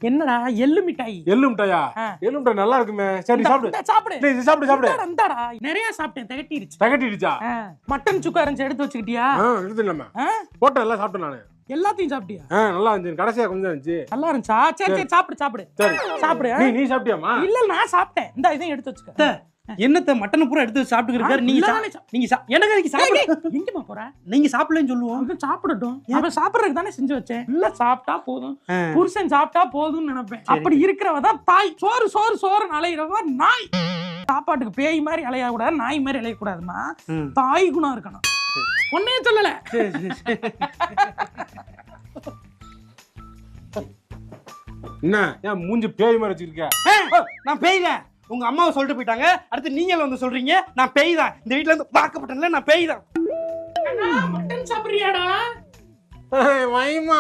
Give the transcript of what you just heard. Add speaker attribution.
Speaker 1: என்னடா எள்ளு மிட்டாய்?
Speaker 2: எள்ளு மிட்டாயா? எள்ளு மிட்டாய் நல்லா இருக்குமே. சரி சாப்பிடு
Speaker 1: சாப்பிடு.
Speaker 2: நீ சாப்பிடு.
Speaker 1: இந்தாடா நிறைய சாப்பிட்டேன், திகட்டிடுச்சு.
Speaker 2: தகட்டிடுச்சா?
Speaker 1: மட்டன் சுக்கா இருந்துச்சு, எடுத்து வச்சுக்கிட்டியா?
Speaker 2: எடுத்துலாமா? போட்டோ எல்லாம் சாப்பிட்டேன் நானு.
Speaker 1: எல்லாத்தையும் சாப்பிட்டியா?
Speaker 2: நல்லா இருந்துச்சு. கடைசியா கொஞ்சம் இருந்துச்சு.
Speaker 1: நல்லா இருந்துச்சா? சரி சாப்பிடு.
Speaker 2: சரி
Speaker 1: சாப்பிடு.
Speaker 2: நீ சாப்பிட்டியாமா?
Speaker 1: இல்ல நான் சாப்பிட்டேன். இந்த இதையும் எடுத்து வச்சுக்க.
Speaker 3: என்னத்த மட்டன் பூரா எடுத்து சாப்பிட்டு இருக்காரு நீங்க? எனக்கு சாப்பிடு.
Speaker 1: எங்கமா போற?
Speaker 3: நீங்க சாப்பிடலன்னு சொல்லுவோம்.
Speaker 1: அவன் சாப்பிடட்டும். அவன் சாப்பிடறதுக்கு தானே செஞ்சு வச்சேன். இல்ல சாப்பிட்டா போதும், புருஷன் சாப்பிட்டா போதும்னு நினைப்பேன். அப்படி இருக்கிறவதான் தாய். சோறு அலையிறவ நாய். சாப்பாட்டுக்கு பேய் மாதிரி அலைய கூடாது, நாய் மாதிரி அலைய கூடாதுமா. தாய் குணம் இருக்கணும். ஒன்னே சொல்லல.
Speaker 2: என்ன ஏன் மூஞ்சி பேய் மாதிரி வச்சிருக்க?
Speaker 3: நான் பேய் தான். உங்க அம்மாவை சொல்லிட்டு போயிட்டாங்க. அடுத்து நீங்களும் வந்து சொல்றீங்க நான் பேய் தான். இந்த வீட்டுல இருந்து பார்க்கப்பட்டேன்ல, நான் பேய் தான்.
Speaker 1: மட்டன் சாப்பிடுறியாடா?
Speaker 2: வைமா